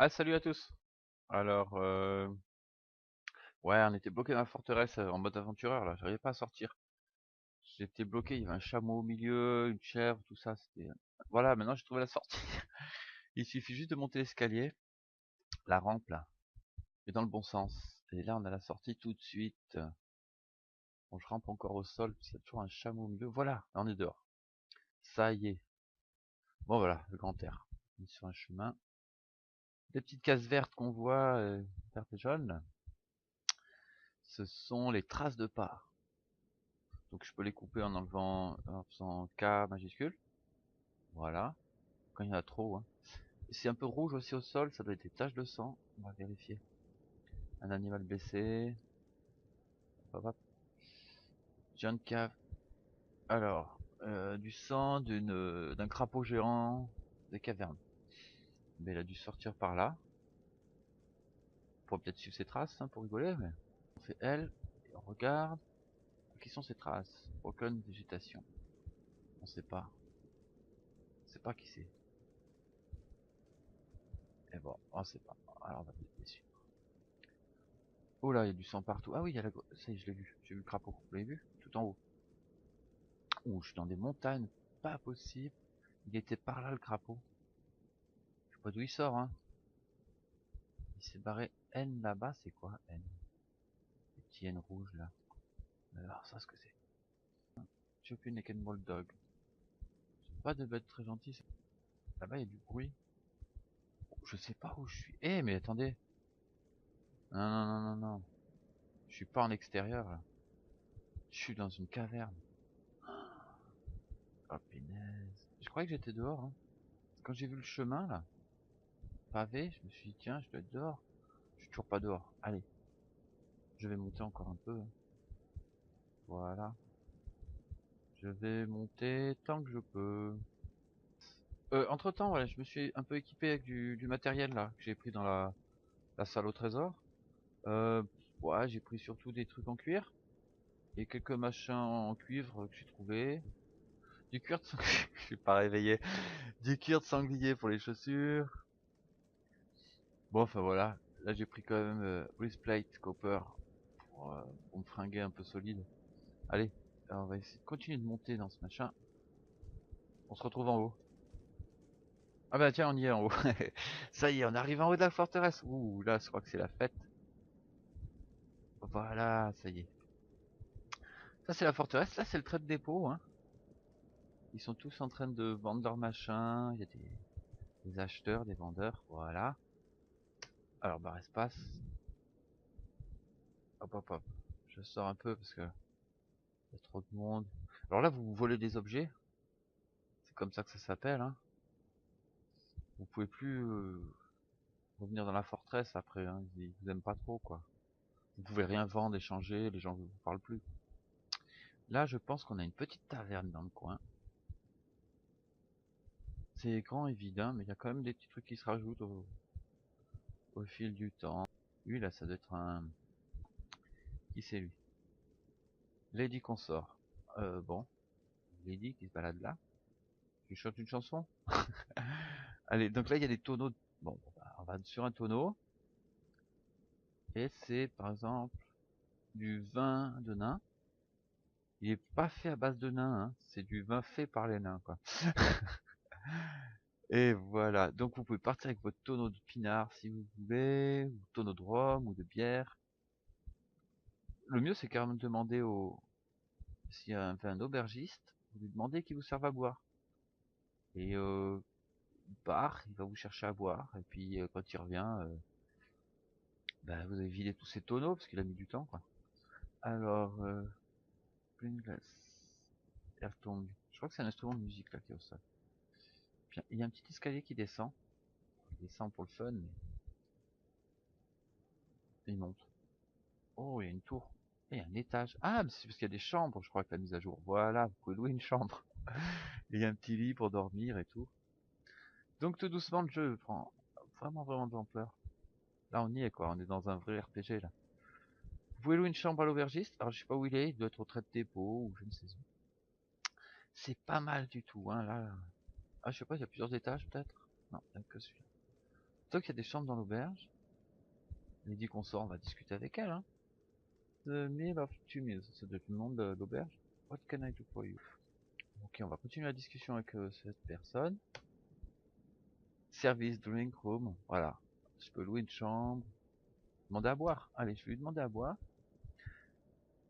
Ah, salut à tous. Alors, ouais, on était bloqué dans la forteresse en mode aventureur là, j'arrivais pas à sortir. J'étais bloqué, il y avait un chameau au milieu, une chèvre, tout ça, c'était... Voilà, maintenant j'ai trouvé la sortie. Il suffit juste de monter l'escalier, la rampe là, et dans le bon sens. Et là, on a la sortie tout de suite. Bon, je rampe encore au sol, parce qu'il y a toujours un chameau au milieu. Voilà, là, on est dehors. Ça y est. Bon, voilà, le grand air. On est sur un chemin. Des petites cases vertes qu'on voit, vertes et jaunes, ce sont les traces de pas. Donc je peux les couper en enlevant, en faisant K majuscule. Voilà. Quand il y en a trop, hein. C'est un peu rouge aussi au sol, ça doit être des taches de sang. On va vérifier. Un animal blessé. Hop, hop. John Cave. Alors, du sang d'un crapaud géant des cavernes. Mais il a dû sortir par là. Pour peut-être suivre ses traces, hein, pour rigoler. Mais... On fait L, et on regarde. Qui sont ces traces? Aucune végétation. On sait pas. On sait pas qui c'est. Et bon, on sait pas. Alors on va peut-être les suivre. Oh là, il y a du sang partout. Ah oui, il y a la... Ça y est, je l'ai vu. J'ai vu le crapaud. Vous l'avez vu? Tout en haut. Ouh, je suis dans des montagnes. Pas possible. Il était par là, le crapaud. Je sais pas d'où il sort, hein. Il s'est barré N là-bas. C'est quoi, N? Les petits N rouges, là. Alors, ça, ce que c'est? Choppy Naked Dog. C'est pas de bête très gentille. Là-bas, il y a du bruit. Je sais pas où je suis. Eh, mais attendez. Non, non, non, non, non. Je suis pas en extérieur, là. Je suis dans une caverne. Oh, punaise. Je croyais que j'étais dehors, hein. Quand j'ai vu le chemin, là, pavé, je me suis dit, tiens, je dois être dehors. Je suis toujours pas dehors. Allez, je vais monter encore un peu. Voilà. Je vais monter tant que je peux. Entre temps, voilà, je me suis un peu équipé avec du matériel là que j'ai pris dans la salle au trésor. Euh, ouais, j'ai pris surtout des trucs en cuir et quelques machins en cuivre que j'ai trouvé. Du cuir de sanglier, je suis pas réveillé. Du cuir de sanglier pour les chaussures. Bon, enfin voilà. Là, j'ai pris quand même breastplate copper pour me fringuer un peu solide. Allez, alors on va essayer de continuer de monter dans ce machin. On se retrouve en haut. Ah bah tiens, on y est en haut. Ça y est, on arrive en haut de la forteresse. Ouh, là, je crois que c'est la fête. Voilà, ça y est. Ça, c'est la forteresse. Là, c'est le trade dépôt, hein. Ils sont tous en train de vendre leurs machins. Il y a des acheteurs, des vendeurs. Voilà. Alors, barre espace. Hop, hop, hop. Je sors un peu parce que il y a trop de monde. Alors là, vous volez des objets. C'est comme ça que ça s'appelle, hein. Vous pouvez plus revenir dans la forteresse après, hein. Ils vous aiment pas trop, quoi. Vous pouvez rien vendre, échanger. Les gens vous parlent plus. Là, je pense qu'on a une petite taverne dans le coin. C'est grand et vide, hein, mais il y a quand même des petits trucs qui se rajoutent au fil du temps. Lui, là, ça doit être un... Qui c'est lui? Lady Consort. Bon. Lady qui se balade là. Tu chantes une chanson? Allez, donc là, il y a des tonneaux. Bon, bah, on va sur un tonneau. Et c'est, par exemple, du vin de nain. Il est pas fait à base de nains, hein. C'est du vin fait par les nains, quoi. Et voilà. Donc, vous pouvez partir avec votre tonneau de pinard si vous voulez, ou tonneau de rhum, ou de bière. Le mieux, c'est carrément de demander s'il y a un aubergiste, vous lui demandez qui vous serve à boire. Et il part, il va vous chercher à boire, et puis quand il revient, bah, vous avez vidé tous ces tonneaux, parce qu'il a mis du temps, quoi. Alors, une glace, Airtongue. Je crois que c'est un instrument de musique, là, qui est au sol. Puis, il y a un petit escalier qui descend. Il descend pour le fun, mais il monte. Oh, il y a une tour. Et il y a un étage. Ah, mais c'est parce qu'il y a des chambres, je crois, que la mise à jour. Voilà, vous pouvez louer une chambre. Et il y a un petit lit pour dormir et tout. Donc tout doucement, le jeu prend vraiment, vraiment de l'ampleur. Là, on y est, quoi. On est dans un vrai RPG, là. Vous pouvez louer une chambre à l'aubergiste. Alors, je sais pas où il est. Il doit être au trait de dépôt ou je ne sais où. C'est pas mal du tout, hein, là. Ah, je sais pas, il y a plusieurs étages, peut-être. Non, il n'y a que celui-là. Donc il y a des chambres dans l'auberge. Lady Consort, on va discuter avec elle. Hein. The meal of two meals, ça doit être le nom de l'auberge. What can I do for you? Ok, on va continuer la discussion avec cette personne. Service, drink, room, voilà. Je peux louer une chambre. Demander à boire. Allez, je vais lui demander à boire.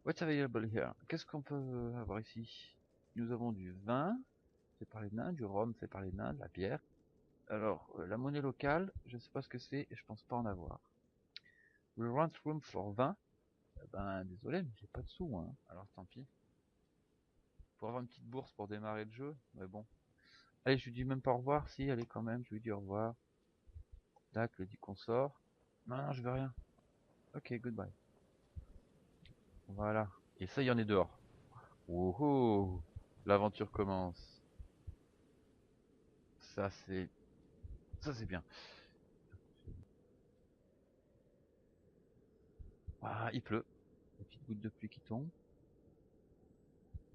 What's available here? Qu'est-ce qu'on peut avoir ici? Nous avons du vin, fait par les nains, du rhum fait par les nains, de la bière. Alors, la monnaie locale, je ne sais pas ce que c'est et je pense pas en avoir. We rent room for 20. Ben, désolé, mais j'ai pas de sous, hein. Alors tant pis. Pour avoir une petite bourse pour démarrer le jeu, mais bon. Allez, je lui dis même pas au revoir, si, allez quand même, je lui dis au revoir. Tac, le dit qu'on sort. Non, non, je veux rien. Ok, goodbye. Voilà. Et ça, il y en est dehors. Wouhou! L'aventure commence. Ça, c'est... Ça, c'est bien. Ah, il pleut. Des petites gouttes de pluie qui tombent.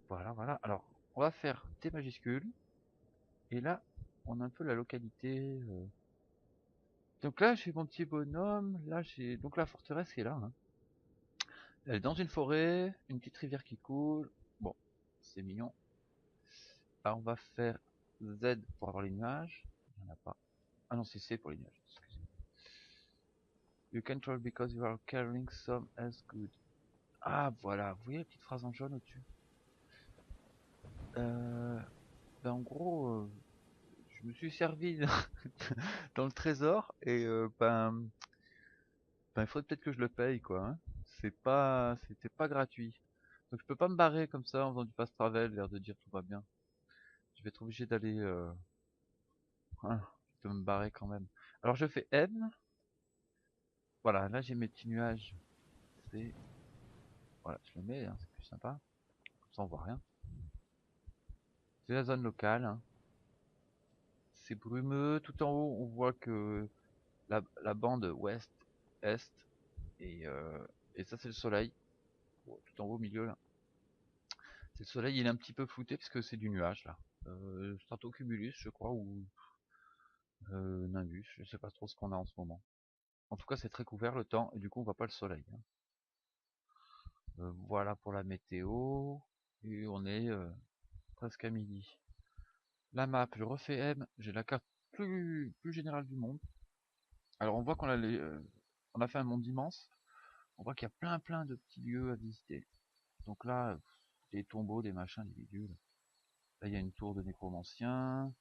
Voilà, voilà. Alors, on va faire T majuscule. Et là, on a un peu la localité. Donc là, j'ai mon petit bonhomme. Là, j'ai donc la forteresse qui est là. Hein. Elle est dans une forêt, une petite rivière qui coule. Bon, c'est mignon. Alors, on va faire Z pour avoir les nuages. Il n'y en a pas. Ah non, c'est C pour les nuages. Excusez-moi. You control because you are carrying some as good. Ah, voilà. Vous voyez la petite phrase en jaune au-dessus. Ben en gros, je me suis servi dans le trésor et ben il faudrait peut-être que je le paye quoi. Hein. C'était pas gratuit. Donc je peux pas me barrer comme ça en faisant du fast travel, l'air de dire tout va bien. Je vais être obligé d'aller, hein, de me barrer quand même. Alors je fais N. Voilà, là j'ai mes petits nuages. C'est, voilà, je le mets, hein, c'est plus sympa. Comme ça on voit rien. C'est la zone locale. Hein. C'est brumeux. Tout en haut, on voit que la bande ouest-est et ça c'est le soleil. Tout en haut au milieu là. C'est le soleil, il est un petit peu flouté parce que c'est du nuage là. Stratocumulus je crois ou Nimbus, je sais pas trop ce qu'on a en ce moment. En tout cas c'est très couvert le temps et du coup on voit pas le soleil. Hein. Voilà pour la météo et on est presque à midi. La map, je refais M, j'ai la carte plus générale du monde. Alors on voit on a fait un monde immense. On voit qu'il y a plein de petits lieux à visiter. Donc là, des tombeaux, des machins, des bidules. Là, il y a une tour de nécromancien,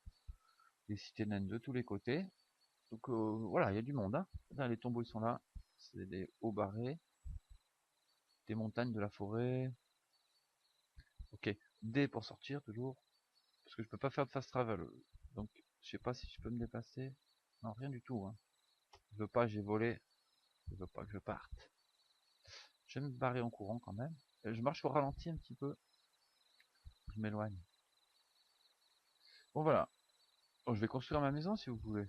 des cités naines de tous les côtés. Donc voilà, il y a du monde. Hein. Là, les tombeaux, ils sont là. C'est des hauts barrés, des montagnes de la forêt. Ok, D pour sortir toujours. Parce que je peux pas faire de fast travel. Donc, je sais pas si je peux me déplacer. Non, rien du tout. Hein. Je veux pas, j'ai volé. Je veux pas que je parte. Je vais me barrer en courant quand même. Je marche au ralenti un petit peu. Je m'éloigne. Bon voilà. Bon, je vais construire ma maison si vous voulez.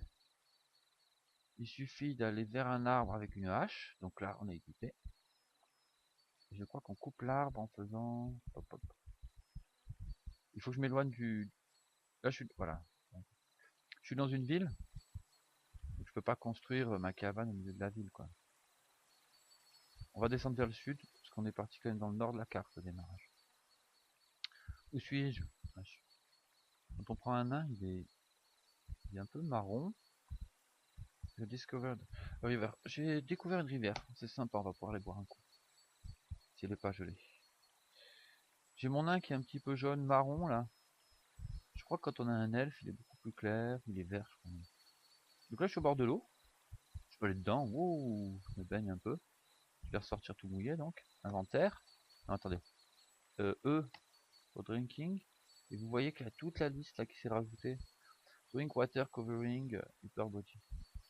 Il suffit d'aller vers un arbre avec une hache. Donc là, on est équipé. Et je crois qu'on coupe l'arbre en faisant... Hop, hop. Il faut que je m'éloigne du... Là, je suis... Voilà. Je suis dans une ville. Donc je peux pas construire ma cabane au milieu de la ville, quoi. On va descendre vers le sud, parce qu'on est parti quand même dans le nord de la carte au démarrage. Où suis-je? Quand on prend un nain, il est un peu marron. Je discovered a river. J'ai découvert une rivière. C'est sympa, on va pouvoir aller boire un coup. Si elle n'est pas gelée. J'ai mon nain qui est un petit peu jaune, marron là. Je crois que quand on a un elfe, il est beaucoup plus clair, il est vert, je crois. Donc là, je suis au bord de l'eau. Je peux aller dedans. Ouh, je me baigne un peu. Je vais ressortir tout mouillé donc. Inventaire. Non, attendez. E pour drinking. Et vous voyez qu'il y a toute la liste là qui s'est rajoutée. Drink water covering upper body.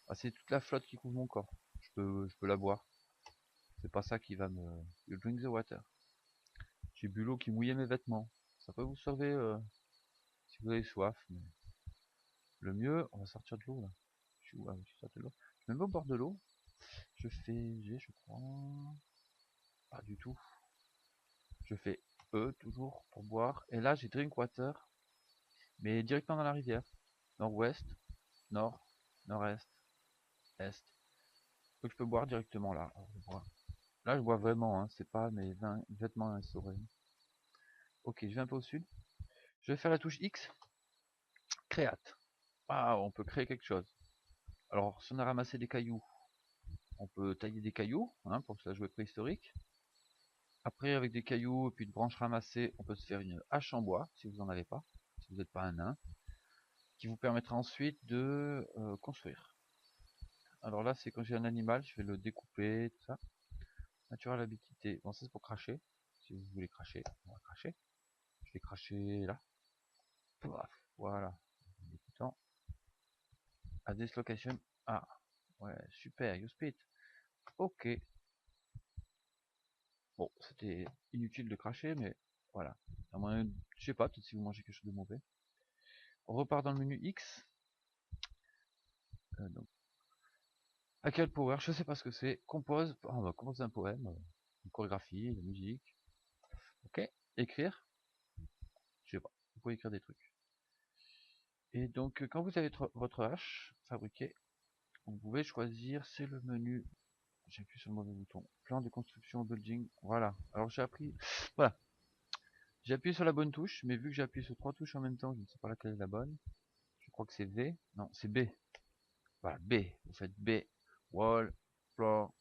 Ah, c'est toute la flotte qui couvre mon corps. Je peux la boire. C'est pas ça qui va me... You drink the water. J'ai bu l'eau qui mouillait mes vêtements. Ça peut vous sauver si vous avez soif. Mais le mieux, on va sortir de l'eau là. Je suis où? Ah oui, je suis sorti de l'eau. Je me mets au bord de l'eau. Je fais G, je crois. Pas du tout. Je fais E toujours pour boire. Et là, j'ai drink water. Mais directement dans la rivière. Nord-ouest, nord, nord-est. est. Donc je peux boire directement là. Alors, là je bois vraiment, hein, c'est pas mes vêtements essorés. Ok, je vais un peu au sud. Je vais faire la touche X, créate. Ah, on peut créer quelque chose. Alors si on a ramassé des cailloux, on peut tailler des cailloux, hein, pour se la jouer préhistorique. Après, avec des cailloux et puis de branches ramassées, on peut se faire une hache en bois, si vous n'en avez pas, si vous n'êtes pas un nain, qui vous permettra ensuite de construire. Alors là, c'est quand j'ai un animal, je vais le découper, tout ça. Naturelle habitité, bon ça c'est pour cracher, si vous voulez cracher, on va cracher. Je vais cracher là. Voilà. Dégoûtant. À dislocation. Ah, ouais, super, you spit. Ok. Bon, c'était inutile de cracher, mais voilà. À moins, je sais pas, peut-être si vous mangez quelque chose de mauvais. On repart dans le menu X. Donc, à quel power, je sais pas ce que c'est. Compose, on va composer un poème, une chorégraphie, de la musique. Ok. Écrire, je sais pas. Vous pouvez écrire des trucs. Et donc, quand vous avez votre hache fabriquée, vous pouvez choisir, c'est le menu. J'appuie sur le mauvais bouton. Plan de construction building. Voilà. Alors j'ai appris. Voilà. J'ai appuyé sur la bonne touche, mais vu que j'ai appuyé sur 3 touches en même temps, je ne sais pas laquelle est la bonne. Je crois que c'est V. Non, c'est B. Voilà, B. Vous faites B. Wall, floor,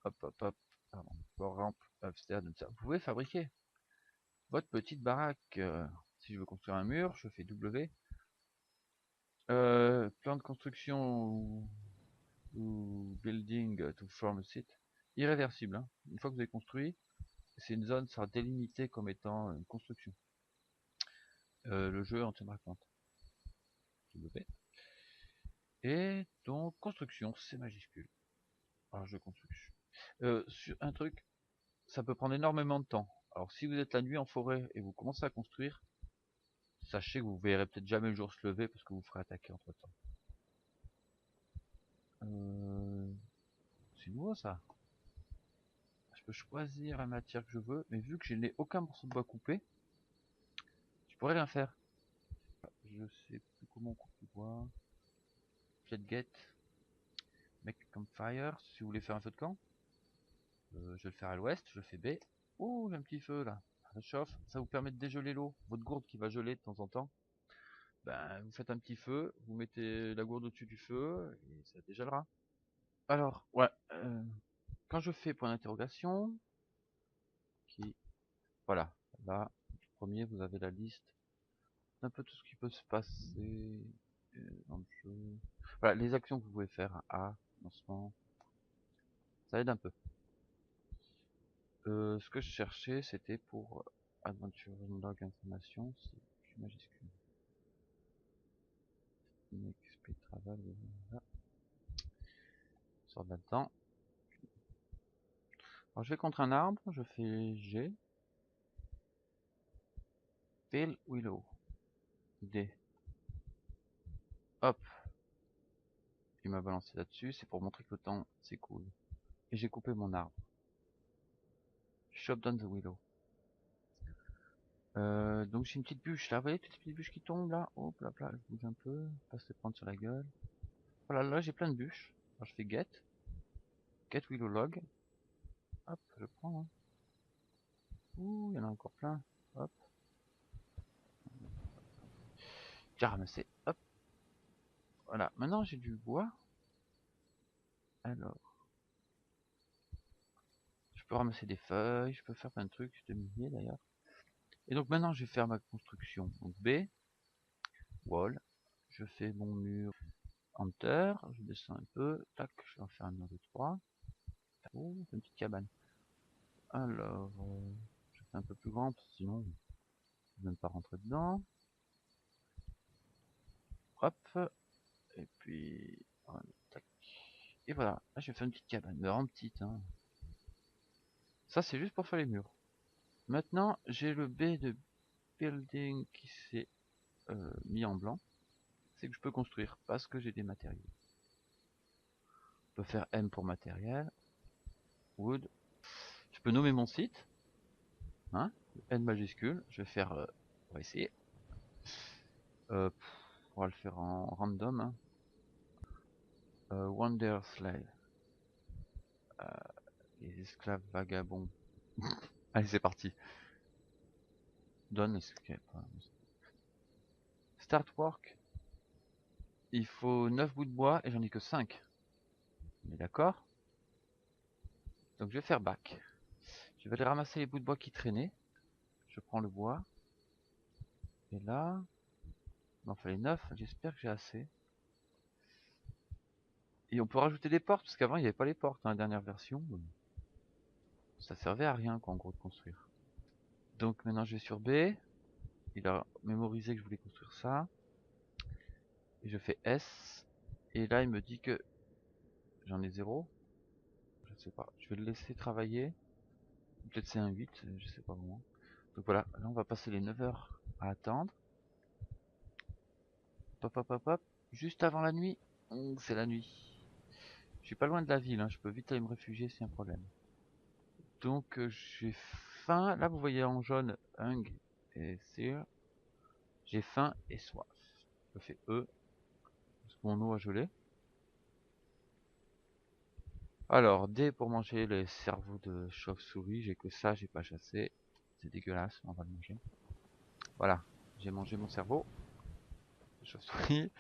hop, hop, hop. Pardon. Floor, ramp, upstairs, donc ça. Vous pouvez fabriquer votre petite baraque. Si je veux construire un mur, je fais W. Plan de construction ou building to form a site. Irréversible. Hein. Une fois que vous avez construit, c'est une zone sera délimitée comme étant une construction. Le jeu en tiendra compte. Et donc construction, c'est majuscule. Alors je construction. Sur un truc, ça peut prendre énormément de temps. Alors si vous êtes la nuit en forêt et vous commencez à construire, sachez que vous verrez peut-être jamais le jour se lever parce que vous ferez attaquer entre temps. C'est nouveau ça. Je peux choisir la matière que je veux, mais vu que je n'ai aucun morceau de bois coupé, je pourrais rien faire. Je sais plus comment on coupe du bois. Get, make campfire, si vous voulez faire un feu de camp. Je vais le faire à l'ouest, je fais B. Oh, j'ai un petit feu là. Ça chauffe, ça vous permet de dégeler l'eau. Votre gourde qui va geler de temps en temps. Ben, vous faites un petit feu, vous mettez la gourde au-dessus du feu et ça dégèlera. Alors, ouais, quand je fais point d'interrogation, qui, voilà, là, premier, vous avez la liste d'un peu tout ce qui peut se passer dans le jeu. Voilà, les actions que vous pouvez faire, A, lancement, ça aide un peu. Ce que je cherchais, c'était pour Adventure Log Information, c'est Q majuscule. XP Travel, voilà. Sort là-dedans. Alors je vais contre un arbre, je fais G. Pale Willow. D. Hop. Il m'a balancé là-dessus, c'est pour montrer que le temps c'est cool. Et j'ai coupé mon arbre. Chop down the willow. Donc j'ai une petite bûche là, vous voyez, petite bûche qui tombe là. Hop là, là, je bouge un peu, pas se prendre sur la gueule. Voilà, là j'ai plein de bûches. Alors je fais get willow log. Hop, je prends. Hein. Ouh, il y en a encore plein. Hop. J'ai ramassé. Hop. Voilà, maintenant j'ai du bois. Alors, je peux ramasser des feuilles, je peux faire plein de trucs, de milliers d'ailleurs. Et donc maintenant je vais faire ma construction. Donc B, wall, je fais mon mur enter, je descends un peu, tac, je vais en faire un mur de 3. Oh, une petite cabane. Alors, je fais un peu plus grand, parce que sinon, je ne vais même pas rentrer dedans. Hop, et puis, voilà, tac. Et voilà, là je vais faire une petite cabane, vraiment petite. Hein. Ça c'est juste pour faire les murs. Maintenant, j'ai le B de building qui s'est mis en blanc. C'est que je peux construire parce que j'ai des matériaux. Je peux faire M pour matériel. Wood. Je peux nommer mon site. Hein, N majuscule. Je vais faire... on va essayer. On va le faire en random. Hein. Wonder Slave. Les esclaves vagabonds. Allez, c'est parti. Donne escape. Start work. Il faut 9 bouts de bois et j'en ai que 5. On est d'accord? Donc je vais faire back. Je vais aller ramasser les bouts de bois qui traînaient. Je prends le bois. Et là... Il m'en fallait 9. J'espère que j'ai assez. Et on peut rajouter des portes, parce qu'avant il n'y avait pas les portes dans la dernière version. Ça servait à rien quoi, en gros de construire. Donc maintenant je vais sur B. Il a mémorisé que je voulais construire ça. Et je fais S. Et là il me dit que j'en ai 0. Je sais pas. Je vais le laisser travailler. Peut-être c'est un 8, je sais pas vraiment. Donc voilà, là on va passer les 9 heures à attendre. Hop hop hop hop. Juste avant la nuit. C'est la nuit. Je suis pas loin de la ville, hein. Je peux vite aller me réfugier s'il y a un problème. Donc j'ai faim. Là vous voyez en jaune Hung et Sear. J'ai faim et soif. Je fais E. Parce que mon eau a gelé. Alors D pour manger les cerveaux de chauve-souris. J'ai que ça, j'ai pas chassé. C'est dégueulasse, on va le manger. Voilà, j'ai mangé mon cerveau de chauve-souris.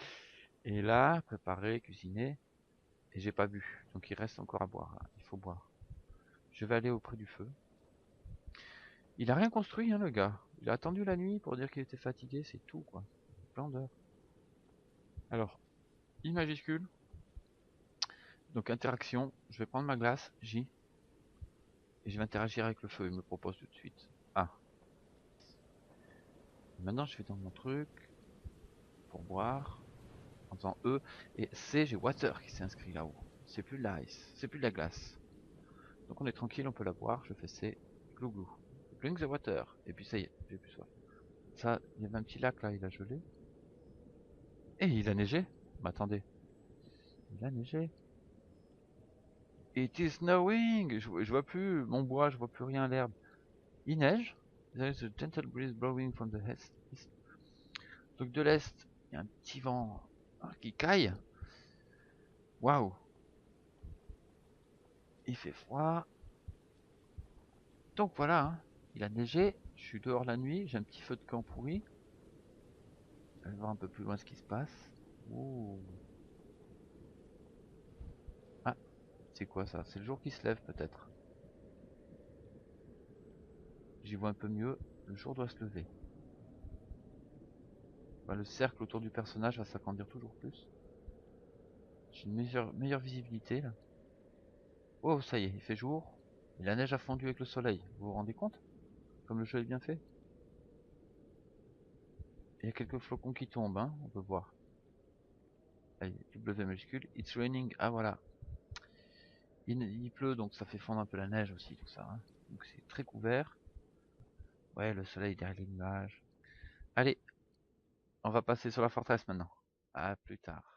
Et là, préparer, cuisiner. Et j'ai pas bu. Donc il reste encore à boire. Là. Il faut boire. Je vais aller auprès du feu. Il a rien construit, hein, le gars. Il a attendu la nuit pour dire qu'il était fatigué, c'est tout, quoi. Plein d'heures. Alors, I majuscule. Donc interaction. Je vais prendre ma glace, J. Et je vais interagir avec le feu. Il me propose tout de suite. Ah. Maintenant, je vais dans mon truc. Pour boire. En faisant E. Et C, j'ai water qui s'est inscrit là-haut. C'est plus de l'ice. C'est plus de la glace. Donc on est tranquille, on peut la boire. Je fais C. Glou glou. Drink the water. Et puis ça y est, j'ai plus soif. Ça, il y avait un petit lac là, il a gelé. Et il a neigé. Mais attendez. Il a neigé. It is snowing. Je vois plus mon bois, je vois plus rien, l'herbe. Il neige. There is a gentle breeze blowing from the east. Donc de l'est, il y a un petit vent qui caille. Waouh. Il fait froid. Donc voilà, hein. Il a neigé. Je suis dehors la nuit. J'ai un petit feu de camp pourri. Je vais voir un peu plus loin ce qui se passe. Ouh. Ah, c'est quoi ça? C'est le jour qui se lève peut-être. J'y vois un peu mieux. Le jour doit se lever. Bah, le cercle autour du personnage va s'agrandir toujours plus. J'ai une meilleure visibilité là. Oh, ça y est, il fait jour. Et la neige a fondu avec le soleil. Vous vous rendez compte? Comme le jeu est bien fait. Il y a quelques flocons qui tombent, hein, on peut voir. Allez, W majuscule. It's raining. Ah voilà. Il pleut, donc ça fait fondre un peu la neige aussi, tout ça. Hein. Donc c'est très couvert. Ouais, le soleil derrière les nuages. Allez, on va passer sur la forteresse maintenant. À plus tard.